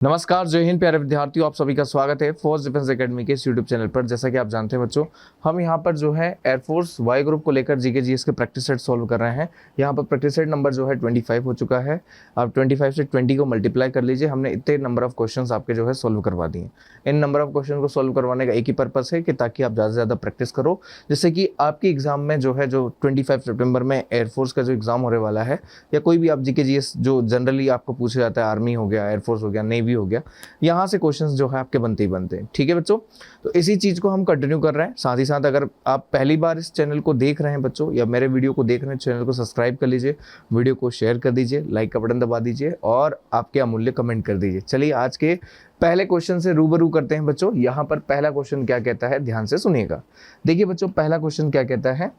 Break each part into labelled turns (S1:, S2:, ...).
S1: नमस्कार, जय हिंद प्यारे विद्यार्थियों, आप सभी का स्वागत है फोर्स डिफेंस एकेडमी के इस यूट्यूब चैनल पर। जैसा कि आप जानते हैं बच्चों, हम यहाँ पर जो है एयरफोर्स वाई ग्रुप को लेकर जीके जीएस के प्रैक्टिस सेट सॉल्व कर रहे हैं। यहाँ पर प्रैक्टिस सेट नंबर जो है 25 हो चुका है। आप 25 से 20 को मल्टीप्लाई कर लीजिए। हमने इतने नंबर ऑफ क्वेश्चन आपके जो है सॉल्व करवा दिए। इन नंबर ऑफ क्वेश्चन को सॉल्व करवाने का एक ही पर्पस है कि ताकि आप ज़्यादा से ज़्यादा प्रैक्टिस करो, जिससे कि आपके एग्जाम में जो है जो 25 सितंबर में एयरफोर्स का जो एग्जाम होने वाला है, या कोई भी आप जीके जीएस जो जनरली आपको पूछा जाता है, आर्मी हो गया, एयरफोर्स हो गया, नेवी हो गया, यहाँ से क्वेश्चंस जो है आपके बनते ही बनते हैं। ठीक है बच्चों, तो इसी चीज़ को हम कंटिन्यू कर रहे हैं। साथ ही साथ अगर आप पहली बार इस चैनल को देख रहे हैं बच्चों, या मेरे वीडियो को देख रहे हैं, चैनल को सब्सक्राइब कर लीजिए, वीडियो को शेयर कर दीजिए, लाइक का बटन दबा दीजिए और आपके अमूल्य कमेंट कर दीजिए। चलिए आज के पहले क्वेश्चन से रूबरू करते हैं बच्चों। यहाँ पर पहला क्वेश्चन क्या कहता है, ध्यान से सुनिएगा। देखिए बच्चों, पहला क्वेश्चन क्या कहता है।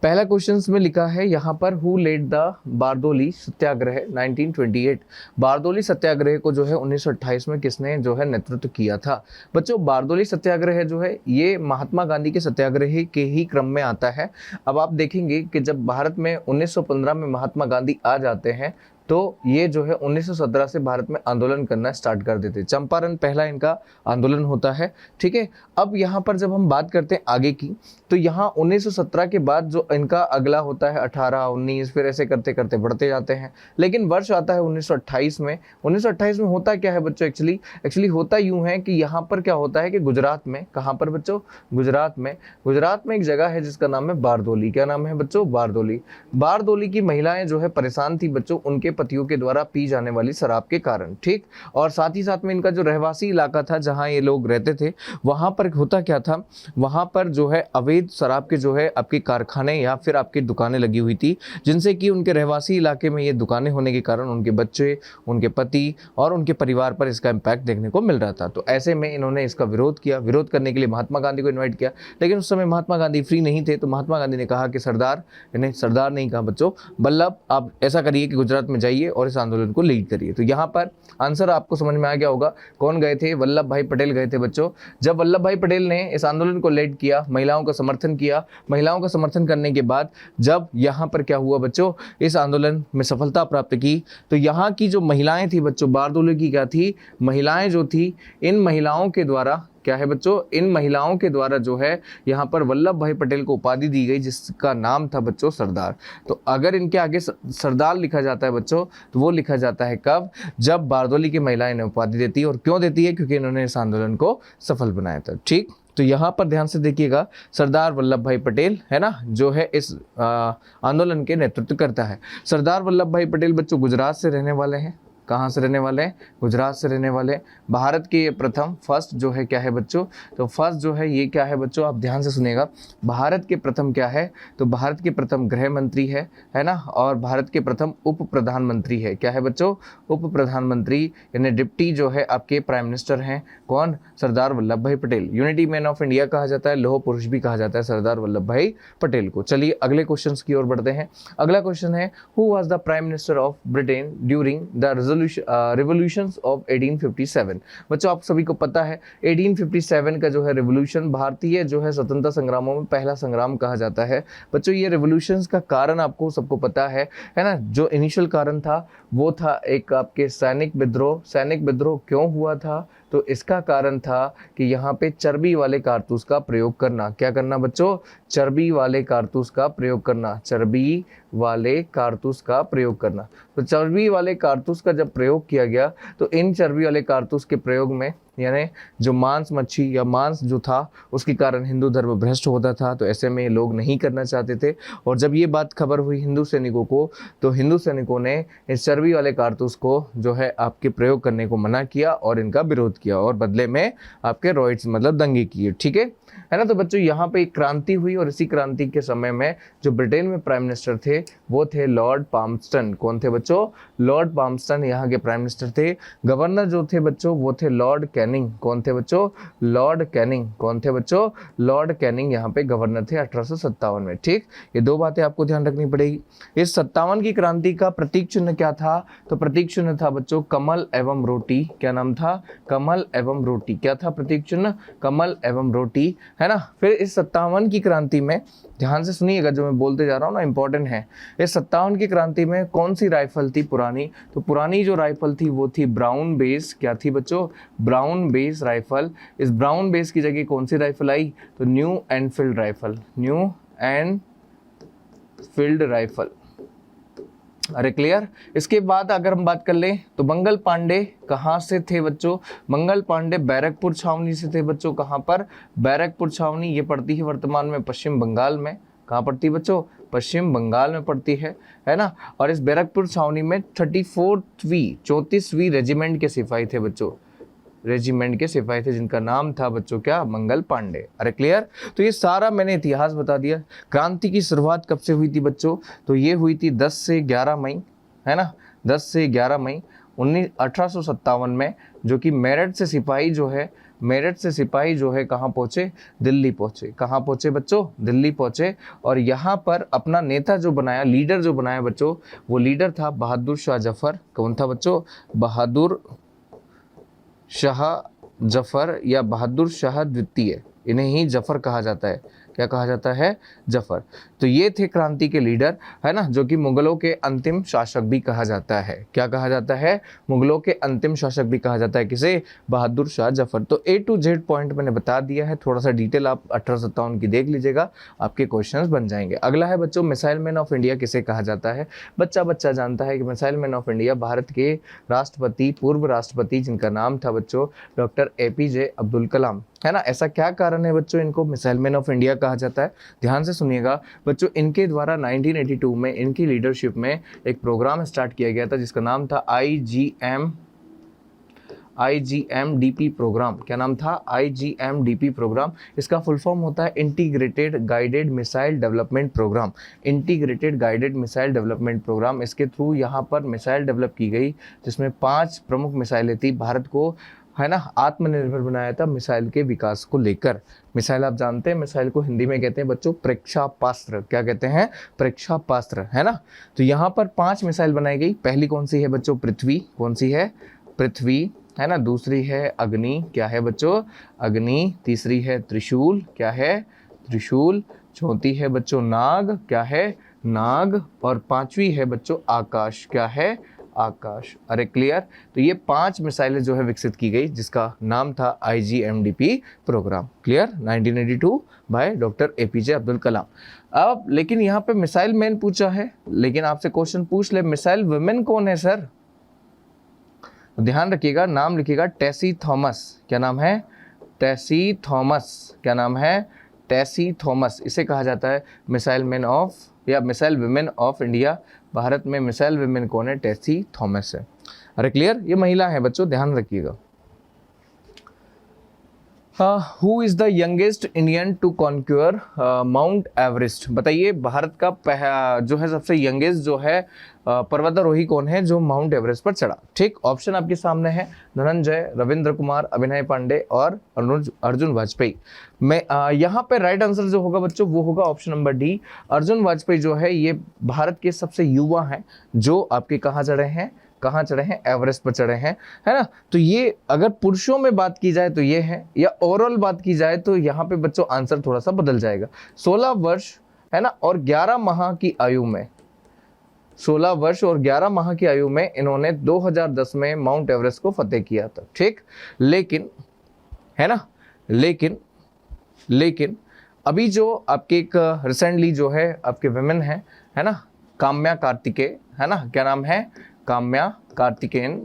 S1: पहला क्वेश्चन में लिखा है यहाँ पर, who lead the Bardoli Satyagraha 1928। Bardoli Satyagraha को जो है 1928 में किसने जो है नेतृत्व किया था। बच्चों, बारदोली सत्याग्रह जो है ये महात्मा गांधी के सत्याग्रह के ही क्रम में आता है। अब आप देखेंगे कि जब भारत में 1915 में महात्मा गांधी आ जाते हैं, तो ये जो है 1917 से भारत में आंदोलन करना स्टार्ट कर देते। चंपारण पहला इनका आंदोलन होता है। ठीक है, अब यहाँ पर जब हम बात करते हैं आगे की, तो यहाँ 1917 के बाद जो इनका अगला होता है 18, 19, फिर ऐसे करते करते बढ़ते जाते हैं। लेकिन वर्ष आता है 1928 में। 1928 में होता क्या है बच्चों, एक्चुअली होता यूं है कि यहाँ पर क्या होता है कि गुजरात में, कहाँ पर बच्चों, गुजरात में एक जगह है जिसका नाम है बारदोली। क्या नाम है बच्चों, बारदोली। बारदोली की महिलाएं जो है परेशान थी बच्चों, उनके पतियों के द्वारा पी जाने वाली शराब के कारण। ठीक, और साथ ही साथ में इनका जो रहवासी इलाका था जहां ये लोग रहते थे, वहां पर होता क्या था, वहां पर जो है अवैध शराब के जो है आपके कारखाने या फिर आपकी दुकानें लगी हुई थी, जिनसे कि उनके रहवासी इलाके में ये दुकानें होने के कारण उनके बच्चे, उनके पति और उनके परिवार पर इसका इम्पैक्ट देखने को मिल रहा था। तो ऐसे में इन्होंने इसका विरोध किया। विरोध करने के लिए महात्मा गांधी को इन्वाइट किया, लेकिन उस समय महात्मा गांधी फ्री नहीं थे। तो महात्मा गांधी ने कहा कि सरदार, इन्हें सरदार नहीं कहा बच्चों, वल्लभ, आप ऐसा करिए कि गुजरात में जाइए और इस आंदोलन को लीड करिए। तो यहाँ पर आंसर आपको समझ में आ गया होगा, कौन गए थे, वल्लभ भाई पटेल गए थे बच्चों। जब वल्लभ भाई पटेल ने इस आंदोलन को लीड किया, महिलाओं का समर्थन किया, महिलाओं का समर्थन करने के बाद जब यहाँ पर क्या हुआ बच्चों, इस आंदोलन में सफलता प्राप्त की, तो यहाँ की जो महिलाएं थी बच्चों, बारदोली की क्या थी, महिलाएं जो थी, इन महिलाओं के द्वारा क्या है बच्चों, इन महिलाओं के द्वारा जो है यहाँ पर वल्लभ भाई पटेल को उपाधि दी गई, जिसका नाम था बच्चों सरदार। तो अगर इनके आगे सरदार लिखा जाता है बच्चों, तो वो लिखा जाता है कब, जब बारदोली की महिलाएं इन्हें उपाधि देती है। और क्यों देती है, क्योंकि इन्होंने इस आंदोलन को सफल बनाया था। ठीक, तो यहाँ पर ध्यान से देखिएगा, सरदार वल्लभ भाई पटेल है ना, जो है इस आंदोलन के नेतृत्व करता है। सरदार वल्लभ भाई पटेल बच्चों गुजरात से रहने वाले हैं। कहाँ से रहने वाले हैं, गुजरात से रहने वाले। भारत के ये प्रथम, फर्स्ट जो है क्या है बच्चों, तो फर्स्ट जो है ये क्या है बच्चों, आप ध्यान से सुनिएगा। भारत के प्रथम क्या है, तो भारत के प्रथम गृह मंत्री है ना, और भारत के प्रथम उप प्रधानमंत्री है। क्या है बच्चों, उप प्रधानमंत्री, यानी डिप्टी जो है आपके प्राइम मिनिस्टर हैं। कौन, सरदार वल्लभ भाई Patel. Unity man of India कहा जाता है, लौह पुरुष भी कहा जाता है सरदार वल्लभ भाई पटेल को। चलिए अगले क्वेश्चन की ओर बढ़ते हैं। अगला क्वेश्चन है, who was the prime minister of Britain during the revolutions of 1857। बच्चों, आप सभी को पता है 1857 का जो है रिवोल्यूशन भारतीय जो है स्वतंत्रता संग्रामों में पहला संग्राम कहा जाता है। बच्चों, ये रिवोल्यूशंस का कारण आपको सबको पता है ना। जो इनिशियल कारण था वो था एक आपके सैनिक विद्रोह। सैनिक विद्रोह क्यों हुआ था, तो इसका कारण था कि यहाँ पे चर्बी वाले कारतूस का प्रयोग करना। क्या करना बच्चों, चर्बी वाले कारतूस का प्रयोग करना, चर्बी वाले कारतूस का प्रयोग करना। तो चर्बी वाले कारतूस का जब प्रयोग किया गया, तो इन चर्बी वाले कारतूस के प्रयोग में, यानी जो मांस मच्छी या मांस जो था, उसके कारण हिंदू धर्म भ्रष्ट होता था। तो ऐसे में लोग नहीं करना चाहते थे। और जब ये बात खबर हुई हिंदू सैनिकों को, तो हिंदू सैनिकों ने इस चर्बी वाले कारतूस को जो है आपके प्रयोग करने को मना किया और इनका विरोध किया, और बदले में आपके रॉयट्स मतलब दंगे किए। ठीक है ना। तो बच्चों, यहाँ पे एक क्रांति हुई, और इसी क्रांति के समय में जो ब्रिटेन में प्राइम मिनिस्टर थे वो थे लॉर्ड पाल्मस्टन। कौन थे बच्चों, लॉर्ड पाल्मस्टन यहाँ के प्राइम मिनिस्टर थे। गवर्नर जो थे बच्चों वो थे लॉर्ड कैनिंग। कौन थे बच्चों, लॉर्ड कैनिंग। कौन थे बच्चों, लॉर्ड कैनिंग यहाँ पे गवर्नर थे 1857 में। ठीक, ये दो बातें आपको ध्यान रखनी पड़ेगी। इस 57 की क्रांति का प्रतीक चिन्ह क्या था, तो प्रतीक चिन्ह था बच्चों कमल एवं रोटी। क्या नाम था, कमल एवं रोटी। क्या था प्रतीक चिन्ह, कमल एवं रोटी, है ना। फिर इस 57 की क्रांति में ध्यान से सुनिएगा, जो मैं बोलते जा रहा हूँ ना इंपॉर्टेंट है। इस 57 की क्रांति में कौन सी राइफल थी पुरानी? तो पुरानी जो राइफल थी वो थी ब्राउन बेस। क्या थी बच्चों? Brown base rifle. इस ब्राउन बेस की जगह कौन सी राइफल आई? तो new Enfield rifle, new Enfield rifle. अरे क्लियर। इसके बाद अगर हम बात कर लें तो मंगल पांडे कहाँ से थे बच्चों? मंगल पांडे बैरकपुर छावनी से थे बच्चों। कहाँ पर? बैरकपुर छावनी। ये पड़ती है वर्तमान में पश्चिम बंगाल में। कहाँ पड़ती है बच्चों? पश्चिम बंगाल में पड़ती है ना। और इस बैरकपुर छावनी में 34वीं रेजिमेंट के सिपाही थे बच्चों, रेजिमेंट के सिपाही थे जिनका नाम था बच्चों क्या? मंगल पांडे। अरे क्लियर। तो ये सारा मैंने इतिहास बता दिया। क्रांति की शुरुआत कब से हुई थी बच्चों? तो ये हुई थी 10 से 11 मई, है ना, 10 से 11 मई 1857 में, जो कि मेरठ से सिपाही जो है कहाँ पहुंचे? दिल्ली पहुंचे। कहाँ पहुंचे बच्चों? दिल्ली पहुंचे। और यहाँ पर अपना नेता जो बनाया, लीडर जो बनाया बच्चों, वो लीडर था बहादुर शाह जफर। कौन था बच्चों? बहादुर शाह जफर या बहादुर शाह द्वितीय, इन्हें ही जफर कहा जाता है। क्या कहा जाता है? जफर। तो ये थे क्रांति के लीडर, है ना, जो कि मुगलों के अंतिम शासक भी कहा जाता है। क्या कहा जाता है? मुगलों के अंतिम शासक भी कहा जाता है। किसे? बहादुर शाह जफर। तो A to Z पॉइंट मैंने बता दिया है। थोड़ा सा डिटेल आप 1857 की देख लीजिएगा, आपके क्वेश्चंस बन जाएंगे। अगला है बच्चों, मिसाइल मैन ऑफ इंडिया किसे कहा जाता है? बच्चा जानता है कि missile man of India Bharat के राष्ट्रपति, पूर्व राष्ट्रपति, जिनका नाम था बच्चों डॉक्टर APJ अब्दुल कलाम, है ना। ऐसा क्या कारण है बच्चों इनको मिसाइल मैन ऑफ इंडिया कहा जाता है? ध्यान से सुनिएगा बच्चों, इनके द्वारा 1982 में इनकी लीडरशिप में एक प्रोग्राम स्टार्ट किया गया था जिसका नाम था IGMDP प्रोग्राम। क्या नाम था? IGMDP program. इसका फुल फॉर्म होता है integrated guided missile development program. Integrated guided missile development program, इसके थ्रू यहाँ पर मिसाइल डेवलप की गई जिसमें 5 प्रमुख मिसाइलें थी। भारत को, है ना, आत्मनिर्भर बनाया था मिसाइल के विकास को लेकर। मिसाइल आप जानते हैं, मिसाइल को हिंदी में कहते हैं बच्चों प्रेक्षापास्त्र। क्या कहते हैं? प्रेक्षापास्त्र, है ना। तो यहाँ पर 5 मिसाइल बनाई गई। पहली कौन सी है बच्चों? पृथ्वी। कौन सी है? पृथ्वी, है ना। दूसरी है अग्नि। क्या है बच्चों? अग्नि। तीसरी है त्रिशूल। क्या है? त्रिशूल। चौथी है बच्चों नाग। क्या है? नाग। और 5वीं है बच्चों आकाश। क्या है? आकाश। अरे क्लियर। तो ये 5 मिसाइलें जो है विकसित की गई जिसका नाम था IGMDP programme. Clear. 1982 by doctor APJ Abdul Kalam. अब लेकिन यहाँ पे मिसाइल मैन पूछा है, लेकिन आपसे क्वेश्चन पूछ ले मिसाइल वुमेन कौन है सर? तो ध्यान रखिएगा, नाम लिखिएगा टेसी थॉमस। क्या नाम है? टेसी थॉमस। क्या नाम है? टेसी थॉमस। इसे कहा जाता है मिसाइल मैन ऑफ या missile women of India. Bharat में मिसाइल वुमेन कौन है? टेसी थॉमस है। अरे क्लियर। ये महिला है बच्चों, ध्यान रखिएगा। Who is the youngest Indian to conquer Mount Everest? बताइए, भारत का जो है सबसे यंगेस्ट जो है पर्वतारोही कौन है जो माउंट एवरेस्ट पर चढ़ा? ठीक, ऑप्शन आपके सामने है धनंजय, रविंद्र कुमार, अभिनय पांडे और अर्जुन वाजपेयी। मैं यहाँ पे राइट आंसर जो होगा बच्चों वो होगा option number D. Arjun Vajpayee जो है ये भारत के सबसे युवा हैं जो आपके कहाँ चढ़े हैं? एवरेस्ट पर चढ़े हैं, है ना। तो ये अगर पुरुषों में बात की जाए तो ये है, या ओवरऑल बात की जाए तो यहाँ पे बच्चों आंसर थोड़ा सा बदल जाएगा। 16 वर्ष, है ना, और 11 माह की आयु में, 16 वर्ष और 11 माह की आयु में इन्होंने 2010 में माउंट एवरेस्ट को फतेह किया था। ठीक, लेकिन, है ना, लेकिन अभी जो आपके एक रिसेंटली जो है आपके विमेन है ना, काम्या कार्तिकेय, है ना। क्या नाम है? काम्या कार्तिकेयन।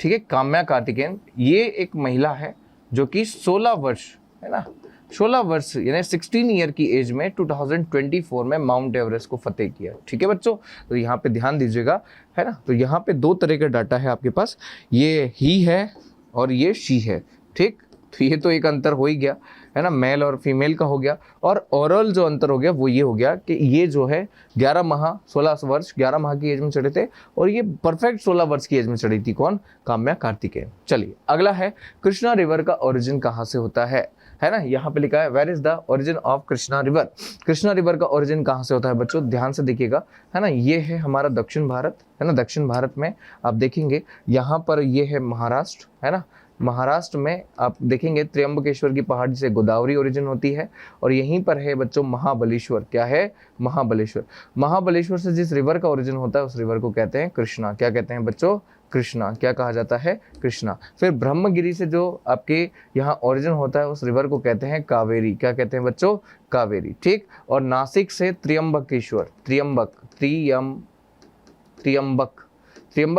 S1: ठीक है, काम्या कार्तिकेयन। ये एक महिला है जो कि 16 वर्ष, है ना, 16 वर्ष यानी 16 ईयर की एज में 2024 में माउंट एवरेस्ट को फतेह किया। ठीक है बच्चों, तो यहाँ पे ध्यान दीजिएगा, है ना। तो यहाँ पे 2 तरह का डाटा है आपके पास, ये ही है और ये शी है। ठीक, तो ये तो एक अंतर हो ही गया, है ना, मेल और फीमेल का हो गया। और ओवरऑल जो अंतर हो गया वो ये हो गया कि ये जो है 11 माह 16 वर्ष 11 माह की एज में चढ़े थे और ये परफेक्ट 16 वर्ष की एज में चढ़ी थी। कौन? काम्या कार्तिकेयन। चलिए अगला है, कृष्णा रिवर का ओरिजिन कहाँ से होता है ना। यहाँ पे लिखा है where is the origin of Krishna river. Krishna river का ओरिजिन कहाँ से होता है बच्चों? ध्यान से देखिएगा, है ना। ये है हमारा दक्षिण भारत, है ना। दक्षिण भारत में आप देखेंगे यहाँ पर ये है महाराष्ट्र, है ना। महाराष्ट्र में आप देखेंगे त्र्यंबकेश्वर की पहाड़ी से गोदावरी ओरिजिन होती है, और यहीं पर है बच्चों महाबलेश्वर। क्या है? महाबलेश्वर। महाबलेश्वर से जिस रिवर का ओरिजिन होता है उस रिवर को कहते हैं कृष्णा। क्या कहते हैं बच्चों? कृष्णा। क्या कहा जाता है? कृष्णा। फिर ब्रह्मगिरी से जो आपके यहाँ ओरिजिन होता है उस रिवर को कहते हैं कावेरी। क्या कहते हैं बच्चों? कावेरी। ठीक। और नासिक से त्र्यंबकेश्वर, त्रियंबक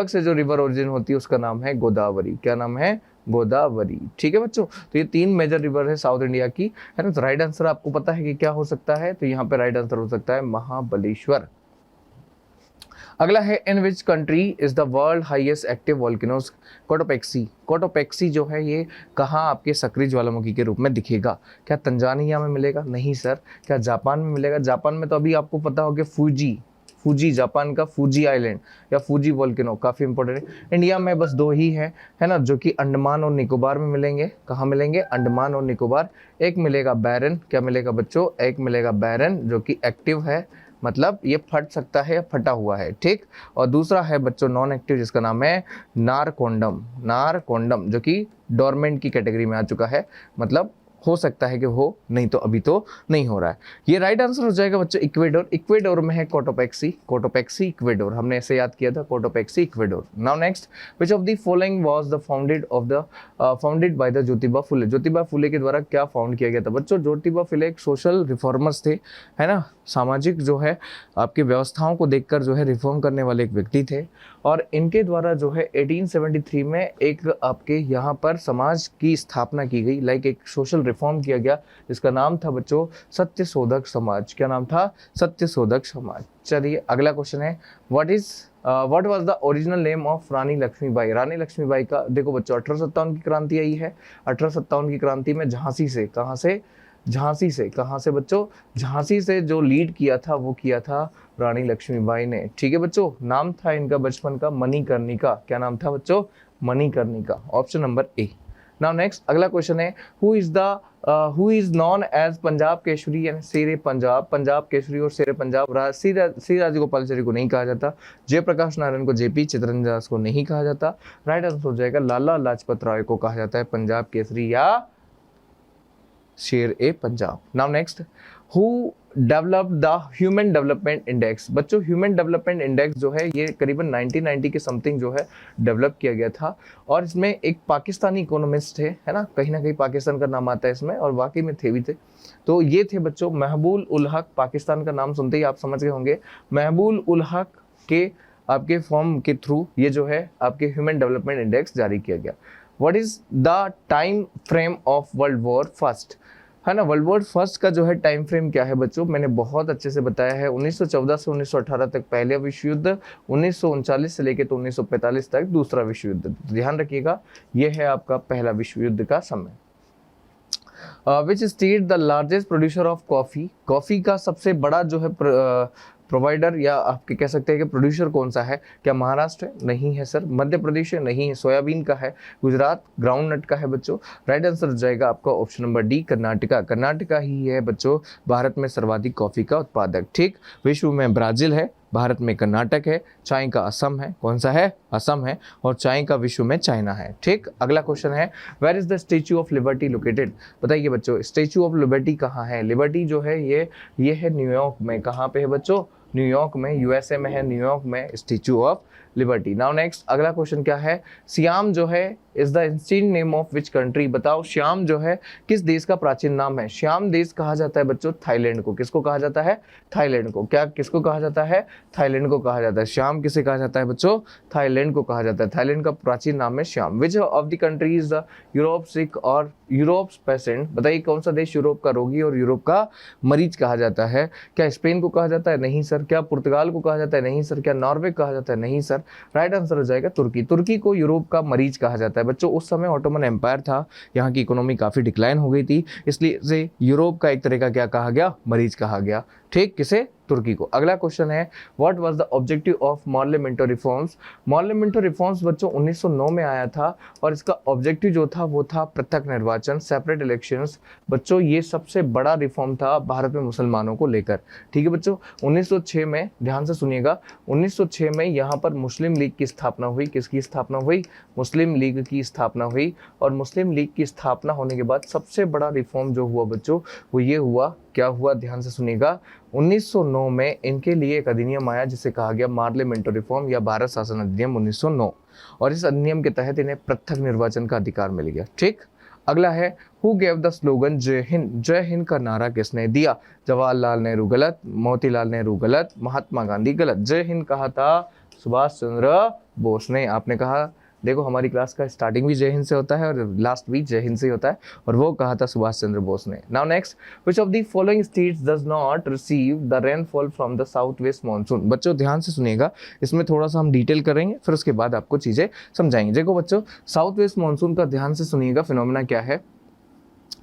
S1: से जो रिवर ओरिजिन होती है उसका नाम है गोदावरी। क्या नाम है? गोदावरी। ठीक है बच्चों, तो ये 3 मेजर रिवर है साउथ इंडिया की, है ना। तो राइट आंसर आपको पता है कि क्या हो सकता है, तो यहाँ पे राइट आंसर हो सकता है महाबलेश्वर। अगला है, in which country is the world highest active volcanoes Cotopaxi. Cotopaxi जो है ये कहाँ आपके सक्रिय ज्वालामुखी के रूप में दिखेगा? क्या तंजानिया में मिलेगा? नहीं सर। क्या जापान में मिलेगा? जापान में तो अभी आपको पता हो कि फूजी, जापान का फूजी आइलैंड या फूजी वोल्केनो काफ़ी इंपॉर्टेंट है। इंडिया में बस 2 ही है ना, जो कि अंडमान और निकोबार में मिलेंगे। कहाँ मिलेंगे? अंडमान और निकोबार। एक मिलेगा बैरन। क्या मिलेगा बच्चों? एक मिलेगा बैरन, जो कि एक्टिव है, मतलब ये फट सकता है या फटा हुआ है। ठीक। और दूसरा है बच्चों नॉन एक्टिव, जिसका नाम है नारकोंडम, जो कि डोरमेंट की कैटेगरी में आ चुका है, मतलब हो सकता है कि हो, नहीं तो अभी तो नहीं हो रहा है। ये राइट आंसर हो जाएगा बच्चों इक्वेडोर में है कोटोपेक्सी इक्वेडोर। हमने ऐसे याद किया था, Cotopaxi Ecuador. Now next, which of the following was the founded by the Jyotiba Phule. Jyotiba Phule के द्वारा क्या फाउंड किया गया था बच्चों? ज्योतिबा फुले एक सोशल रिफॉर्मर्स थे, है ना, सामाजिक जो है आपकी व्यवस्थाओं को देखकर जो है रिफॉर्म करने वाले एक व्यक्ति थे, और इनके द्वारा जो है 1873 में एक आपके यहाँ पर समाज की स्थापना की गई, लाइक एक सोशल रिफॉर्म किया गया, जिसका नाम था बच्चों सत्यशोधक समाज। क्या नाम था? सत्यशोधक समाज। चलिए अगला क्वेश्चन है, what was the original name of Rani Lakshmibai. Rani Lakshmibai का देखो बच्चों 1857 की क्रांति आई है। 1857 की क्रांति में झांसी से कहाँ से बच्चों? झांसी से जो लीड किया था वो किया था रानी लक्ष्मीबाई ने। ठीक है बच्चों, नाम था इनका बचपन का मणिकर्णिका। क्या नाम था बच्चों? Manikarnika. Option number A. Now next अगला क्वेश्चन है, who is known as Punjab Kesari यानी शेरे पंजाब। पंजाब केसरी और शेरे पंजाब श्री राजगोपालाचारी को नहीं कहा जाता, जयप्रकाश नारायण को जेपी, चित्तरंजन दास को नहीं कहा जाता। राइट आंसर हो जाएगा लाला लाजपत राय को कहा जाता है पंजाब केसरी या Sher e Punjab. Now next, who developed the human development index. बच्चों ह्यूमन डेवलपमेंट इंडेक्स जो है ये करीबन 1990 के समथिंग जो है डेवलप किया गया था, और इसमें एक पाकिस्तानी इकोनॉमिस्ट थे, है ना कहीं पाकिस्तान का नाम आता है इसमें, और वाकई में थे भी थे। तो ये थे बच्चों महबूब उल हक। पाकिस्तान का नाम सुनते ही आप समझ गए होंगे, महबूब उल हक के आपके फॉर्म के थ्रू ये जो है आपके ह्यूमन डेवलपमेंट इंडेक्स जारी किया गया। What is the time frame of world war first, है ना। वर्ल्ड वॉर फर्स्ट का जो है टाइम फ्रेम क्या है बच्चों? मैंने बहुत अच्छे से बताया है। 1914 से 1918 तक पहला विश्व युद्ध, 1939 से लेकर तो 1945 तक दूसरा विश्व युद्ध। ध्यान रखिएगा, यह है आपका पहला विश्व युद्ध का समय। Which state the largest producer of coffee. Coffee का सबसे बड़ा जो है प्रोवाइडर या आपके कह सकते हैं कि प्रोड्यूसर कौन सा है? क्या महाराष्ट्र है? नहीं है सर। मध्य प्रदेश है? नहीं है। सोयाबीन का है। गुजरात ग्राउंड नट का है बच्चों। राइट आंसर हो जाएगा आपका option number D Karnataka. Karnataka ही है बच्चों भारत में सर्वाधिक कॉफी का उत्पादक। ठीक। विश्व में ब्राजील है, भारत में कर्नाटक है, चाय का असम है। कौन सा है? असम है। और चाय का विश्व में चाइना है। ठीक। अगला क्वेश्चन है, where is the Statue of Liberty located. बताइए बच्चों स्टैच्यू ऑफ लिबर्टी कहाँ है? लिबर्टी जो है ये है न्यूयॉर्क में। कहाँ पे है बच्चों? न्यूयॉर्क में, यूएसए में है न्यूयॉर्क में statue of liberty. Now next अगला क्वेश्चन क्या है, सियाम जो है is the ancient name of which country. बताओ श्याम जो है किस देश का प्राचीन नाम है? श्याम देश कहा जाता है बच्चों थाईलैंड को। किसको कहा जाता है? थाईलैंड को। क्या किसको कहा जाता है? थाईलैंड को कहा जाता है। श्याम किसे कहा जाता है बच्चों? थाईलैंड को कहा जाता है। थाईलैंड का प्राचीन नाम है Siam. Which of the country is the Europe sick और यूरोप्स पेशेंट। बताइए कौन सा देश यूरोप का रोगी और यूरोप का मरीज कहा जाता है? क्या स्पेन को कहा जाता है? नहीं सर। क्या पुर्तगाल को कहा जाता है? नहीं सर। क्या नॉर्वे कहा जाता है? नहीं सर। राइट आंसर हो जाएगा तुर्की। तुर्की को यूरोप का मरीज कहा जाता है बच्चों। उस समय ऑटोमन एम्पायर था, यहाँ की इकोनॉमी काफी डिक्लाइन हो गई थी, इसलिए से यूरोप का एक तरह का क्या कहा गया? मरीज कहा गया। ठीक, किसे? तुर्की को। अगला क्वेश्चन है what was the objective of Morley Minto reforms. Morley Minto reforms बच्चों 1909 में आया था और इसका ऑब्जेक्टिव जो था वो था पृथक निर्वाचन, सेपरेट इलेक्शंस। बच्चों ये सबसे बड़ा रिफॉर्म था भारत में मुसलमानों को लेकर। ठीक है बच्चों, 1906 में, ध्यान से सुनिएगा, 1906 में यहाँ पर मुस्लिम लीग की स्थापना हुई। किसकी स्थापना हुई? मुस्लिम लीग की स्थापना हुई। और मुस्लिम लीग की स्थापना होने के बाद सबसे बड़ा रिफॉर्म जो हुआ बच्चों वो ये हुआ, क्या हुआ? ध्यान से सुनिएगा, 1909 में इनके लिए एक अधिनियम आया जिसे कहा गया मार्ले मिंटो रिफॉर्म या भारत शासन अधिनियम 1909, और इस अधिनियम के तहत इन्हें पृथक निर्वाचन का अधिकार मिल गया। ठीक, अगला है हु गेव द स्लोगन जय हिंद। जय हिंद का नारा किसने दिया? जवाहरलाल नेहरू गलत, मोतीलाल नेहरू गलत, महात्मा गांधी गलत। जय हिंद कहा था सुभाष चंद्र बोस ने। आपने कहा, देखो हमारी क्लास का स्टार्टिंग भी जय हिंद से होता है और लास्ट भी जय हिंद से होता है, और वो कहा था सुभाष चंद्र बोस ने। Now next, which of the following states does not receive the rainfall from the south west monsoon. बच्चों ध्यान से सुनिएगा, इसमें थोड़ा सा हम डिटेल करेंगे, फिर उसके बाद आपको चीजें समझाएंगे। देखो बच्चों, साउथ वेस्ट मानसून का ध्यान से सुनिएगा फिनोमेना क्या है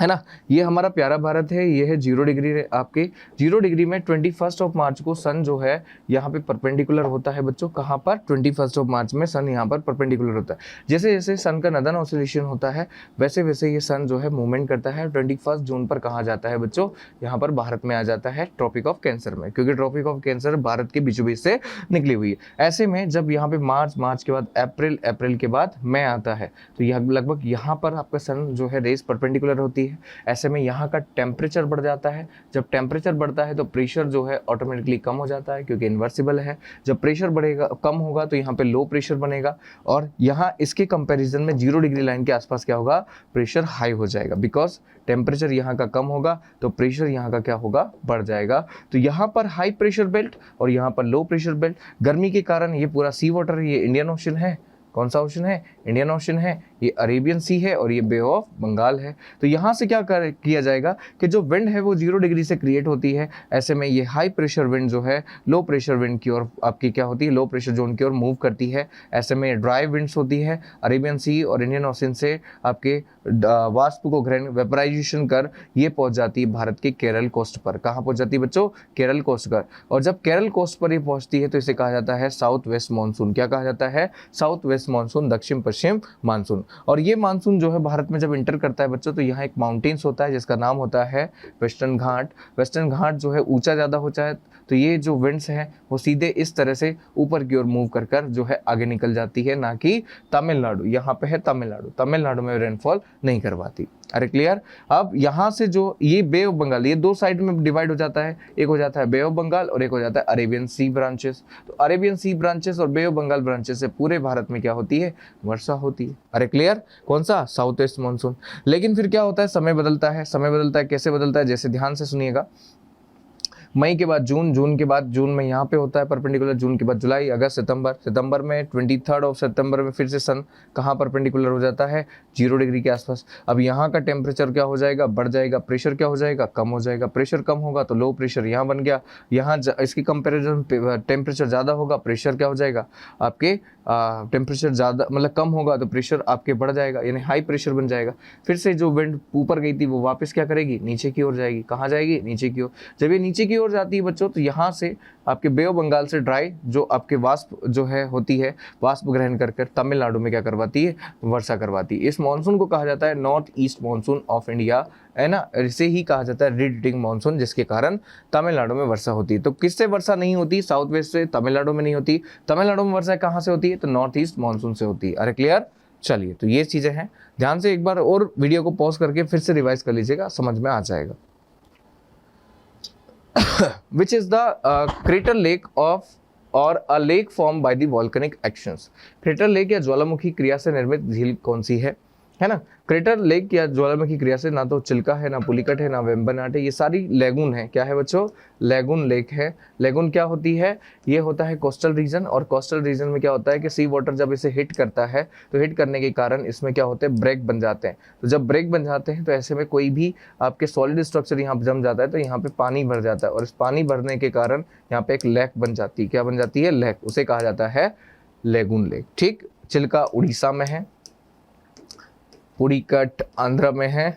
S1: ना। ये हमारा प्यारा भारत है, ये है 0 डिग्री आपके 0 डिग्री में 21 मार्च को सन जो है यहाँ पे परपेंडिकुलर होता है बच्चों। कहाँ पर? 21 मार्च में सन यहाँ पर परपेंडिकुलर होता है। जैसे जैसे सन का नदन ऑसिलेशन होता है वैसे वैसे ये सन जो है मूवमेंट करता है। 21 जून पर कहाँ जाता है बच्चों? यहाँ पर भारत में आ जाता है ट्रॉपिक ऑफ कैंसर में, क्योंकि ट्रॉपिक ऑफ कैंसर भारत के बीचों बीच से निकली हुई है। ऐसे में जब यहाँ पे मार्च के बाद अप्रैल के बाद मई आता है तो यह लगभग यहाँ पर आपका सन जो है रेस परपेंडिकुलर होती है। ऐसे में यहाँ का टेम्परेचर बढ़ जाता है। जब टेम्परेचर बढ़ता है तो प्रेशर जो है ऑटोमेटिकली कम हो जाता है, क्योंकि इन्वर्सिबल है। जब प्रेशर बढ़ेगा, कम होगा, तो यहाँ पे लो प्रेशर बनेगा, और यहाँ इसके कंपैरिजन में 0 डिग्री लाइन के आसपास क्या होगा? प्रेशर हाई हो जाएगा, बिकॉज टेम्परेचर यहाँ का कम होगा तो प्रेशर यहाँ का क्या होगा? बढ़ जाएगा। तो यहाँ पर हाई प्रेशर बेल्ट और यहाँ पर लो प्रेशर बेल्ट। गर्मी के कारण ये पूरा सी वाटर, ये इंडियन ओशन है। कौन सा ओशन है? इंडियन ओशन है। ये अरेबियन सी है और ये बे ऑफ बंगाल है। तो यहाँ से क्या किया जाएगा कि जो विंड है वो 0 डिग्री से क्रिएट होती है। ऐसे में ये हाई प्रेशर विंड जो है लो प्रेशर विंड की ओर आपकी क्या होती है? लो प्रेशर जोन की ओर मूव करती है। ऐसे में ड्राई विंड्स होती है। अरेबियन सी और इंडियन ओशन से आपके वाष्प को ग्रहण वेपराइजेशन कर ये पहुंच जाती है भारत के केरल कोस्ट पर। कहाँ पहुंच जाती है बच्चों? केरल कोस्ट पर। और जब केरल कोस्ट पर ये पहुंचती है तो इसे कहा जाता है साउथ वेस्ट मानसून। क्या कहा जाता है? साउथ वेस्ट मानसून, दक्षिण पश्चिम मानसून। और ये मानसून जो है भारत में जब इंटर करता है बच्चों तो यहाँ एक माउंटेन्स होता है जिसका नाम होता है वेस्टर्न घाट। वेस्टर्न घाट जो है ऊंचा ज़्यादा हो जाए तो ये जो विंड्स हैं वो सीधे इस तरह से ऊपर की ओर मूव कर कर जो है आगे निकल जाती है, ना कि तमिलनाडु। यहाँ पे है तमिलनाडु में रेनफॉल नहीं करवाती। अरे क्लियर? अब यहाँ से जो ये बे ऑफ बंगाल, ये दो साइड में डिवाइड हो जाता है। एक हो जाता है बे ऑफ बंगाल और एक हो जाता है अरेबियन सी ब्रांचेस। तो अरेबियन सी ब्रांचेस और बे ऑफ बंगाल ब्रांचेस से पूरे भारत में क्या होती है? वर्षा होती है। अरे क्लियर? कौन सा? South west monsoon. लेकिन फिर क्या होता है? समय बदलता है। समय बदलता है, कैसे बदलता है? जैसे ध्यान से सुनिएगा, मई के बाद जून, जून के बाद जून में यहाँ पे होता है परपेंडिकुलर, जून के बाद जुलाई, अगस्त, सितंबर में 23 सितंबर में फिर से सन कहाँ परपेंडिकुलर हो जाता है? 0 डिग्री के आसपास। अब यहाँ का टेम्परेचर क्या हो जाएगा? बढ़ जाएगा। प्रेशर क्या हो जाएगा? कम हो जाएगा। प्रेशर कम होगा तो लो प्रेशर यहाँ बन गया। यहाँ इसकी कंपेरिजन टेम्परेचर ज़्यादा होगा, प्रेशर क्या हो जाएगा? आपके टेम्परेचर ज़्यादा मतलब कम होगा तो प्रेशर आपके बढ़ जाएगा, यानी हाई प्रेशर बन जाएगा। फिर से जो विंड ऊपर गई थी वो वापस क्या करेगी? नीचे की ओर जाएगी। कहाँ जाएगी? नीचे की ओर। जब ये नीचे की ओर जाती है बच्चों तो यहाँ से आपके बे ऑफ बंगाल से ड्राई जो आपके वाष्प जो है होती है, वाष्प ग्रहण कर कर तमिलनाडु में क्या करवाती है? वर्षा करवाती है। इस मानसून को कहा जाता है north east monsoon of India, है ना। इसे ही कहा जाता है रिडीटिंग मानसून, जिसके कारण तमिलनाडु में वर्षा होती है। तो किससे वर्षा नहीं होती? साउथ वेस्ट से तमिलनाडु में नहीं होती। तमिलनाडु में वर्षा कहाँ से होती है? तो नॉर्थ ईस्ट मानसून से होती है। अरे क्लियर? चलिए, तो ये चीजें हैं, ध्यान से एक बार और वीडियो को पॉज करके फिर से रिवाइज कर लीजिएगा, समझ में आ जाएगा। Which is the crater lake of or a lake formed by the volcanic actions। Crater lake या ज्वालामुखी क्रिया से निर्मित झील कौन सी है ना। क्रेटर लेक या ज्वालामुखी क्रिया से ना तो चिल्का है, ना पुलिकट है, ना वेम्बनाट है, ये सारी लेगून है। क्या है बच्चों? लेगून लेक है। लेगून क्या होती है? ये होता है कोस्टल रीजन, और कोस्टल रीजन में क्या होता है कि सी वाटर जब इसे हिट करता है तो हिट करने के कारण इसमें क्या होते हैं? ब्रेक बन जाते हैं। तो जब ब्रेक बन जाते हैं तो ऐसे में कोई भी आपके सॉलिड स्ट्रक्चर यहाँ जम जाता है तो यहाँ पे पानी भर जाता है, और इस पानी भरने के कारण यहाँ पे एक लेक बन जाती है। क्या बन जाती है? लेक। उसे कहा जाता है लेगून लेक। ठीक, चिल्का उड़ीसा में है, पुलिकट आंध्र में है,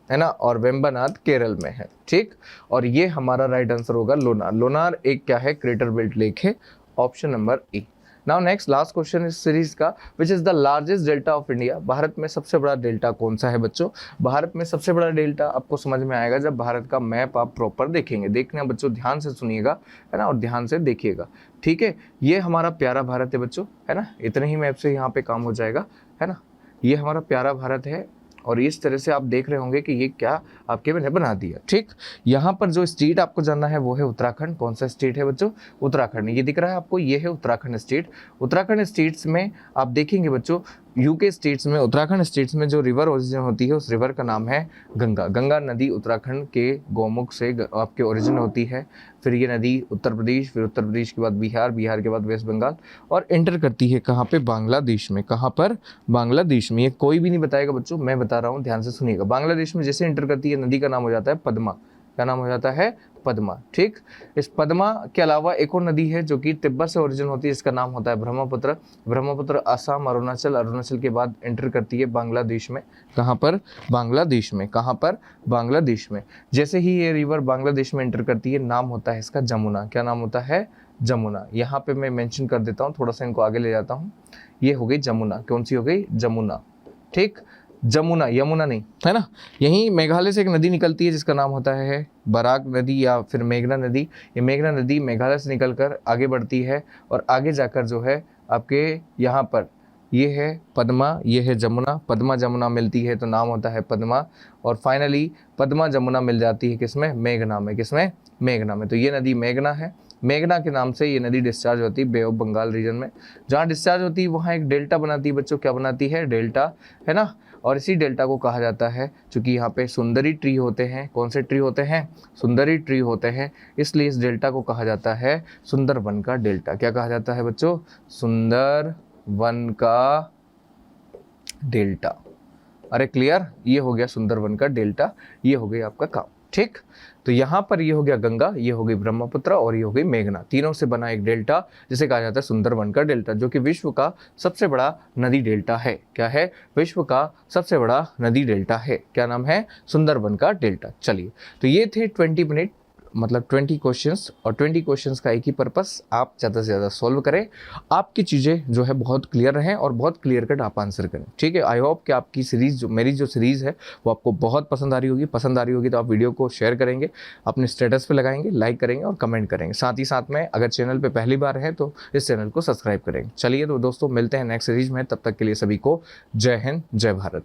S1: है ना, और वेम्बनाड केरल में है, ठीक। और ये हमारा राइट आंसर होगा लोनार। लोनार एक क्या है, क्रेटर बेल्ट लेक है, ऑप्शन नंबर ई। नाउ नेक्स्ट लास्ट क्वेश्चन इस सीरीज का, which is the largest delta of India. Bharat में सबसे बड़ा डेल्टा कौन सा है बच्चों। भारत में सबसे बड़ा डेल्टा आपको समझ में आएगा जब भारत का मैप आप प्रॉपर देखेंगे। देखना बच्चों, ध्यान से सुनिएगा, है ना, और ध्यान से देखिएगा, ठीक है। ये हमारा प्यारा भारत है बच्चों, है ना, इतने ही मैप से यहाँ पे काम हो जाएगा, है ना। ये हमारा प्यारा भारत है और इस तरह से आप देख रहे होंगे कि ये क्या आपके मैंने बना दिया, ठीक। यहाँ पर जो स्टेट आपको जानना है वो है उत्तराखंड। कौन सा स्टेट है बच्चों, उत्तराखंड। ये दिख रहा है आपको, ये है उत्तराखंड स्टेट। उत्तराखंड स्टेट्स में आप देखेंगे बच्चों, यूके स्टेट्स में, उत्तराखंड स्टेट्स में जो रिवर ओरिजिन होती है उस रिवर का नाम है गंगा। गंगा नदी उत्तराखंड के गौमुख से आपके ओरिजिन होती है। फिर ये नदी उत्तर प्रदेश, फिर उत्तर प्रदेश के बाद बिहार, बिहार के बाद वेस्ट बंगाल और एंटर करती है कहाँ पे, बांग्लादेश में। कहाँ पर, बांग्लादेश में। ये कोई भी नहीं बताएगा बच्चों, मैं बता रहा हूँ, ध्यान से सुनिएगा। बांग्लादेश में जैसे एंटर करती है नदी का नाम हो जाता है पद्मा। क्या नाम हो जाता है, पद्मा, ठीक। इस पद्मा के अलावा एक और नदी है जो कि तिब्बत से ओरिजिन होती है, इसका नाम होता है ब्रह्मपुत्र। ब्रह्मपुत्र असम, अरुणाचल, अरुणाचल के बाद एंटर करती है बांग्लादेश में। कहाँ पर, बांग्लादेश में। कहाँ पर, बांग्लादेश में। जैसे ही ये रिवर बांग्लादेश में एंटर करती है नाम होता है इसका जमुना। क्या नाम होता है, जमुना। यहाँ पे मैं मेंशन कर देता हूँ, थोड़ा सा इनको आगे ले जाता हूँ। ये हो गई जमुना। कौन सी हो गई, जमुना, ठीक। जमुना, यमुना नहीं, है ना। यहीं मेघालय से एक नदी निकलती है जिसका नाम होता है बराक नदी या फिर मेघना नदी। ये मेघना नदी मेघालय से निकलकर आगे बढ़ती है और आगे जाकर जो है आपके यहाँ पर ये है पद्मा, ये है जमुना। पद्मा जमुना मिलती है तो नाम होता है पद्मा। और फाइनली पद्मा जमुना मिल जाती है किसमें, मेघना में। किसमें, मेघना में। तो ये नदी मेघना है। मेघना के नाम से ये नदी डिस्चार्ज होती है बे ऑफ बंगाल रीजन में। जहाँ डिस्चार्ज होती है वहाँ एक डेल्टा बनाती है बच्चों। क्या बनाती है, डेल्टा, है ना। और इसी डेल्टा को कहा जाता है, चूँकि यहाँ पे सुंदरी ट्री होते हैं। कौन से ट्री होते हैं, सुंदरी ट्री होते हैं, इसलिए इस डेल्टा को कहा जाता है सुंदरवन का डेल्टा। क्या कहा जाता है बच्चों, सुंदरवन का डेल्टा। अरे क्लियर, ये हो गया सुंदरवन का डेल्टा, ये हो गई आपका काम, ठीक। तो यहाँ पर ये हो गया गंगा, ये हो गई ब्रह्मपुत्र और ये हो गई मेघना। तीनों से बना एक डेल्टा जिसे कहा जाता है सुंदरवन का डेल्टा, जो कि विश्व का सबसे बड़ा नदी डेल्टा है। क्या है, विश्व का सबसे बड़ा नदी डेल्टा है। क्या नाम है, सुंदरवन का डेल्टा। चलिए, तो ये थे 20 मिनट, मतलब 20 क्वेश्चंस। और 20 क्वेश्चंस का एक ही पर्पस, आप ज़्यादा से ज़्यादा सॉल्व करें, आपकी चीज़ें जो है बहुत क्लियर रहें और बहुत क्लियर कट आप आंसर करें, ठीक है। आई होप कि आपकी सीरीज़, जो मेरी जो सीरीज़ है वो आपको बहुत पसंद आ रही होगी। पसंद आ रही होगी तो आप वीडियो को शेयर करेंगे, अपने स्टेटस पे लगाएंगे, लाइक करेंगे और कमेंट करेंगे। साथ ही साथ में अगर चैनल पर पहली बार है तो इस चैनल को सब्सक्राइब करेंगे। चलिए तो दोस्तों, मिलते हैं नेक्स्ट सीरीज में। तब तक के लिए सभी को जय हिंद, जय भारत।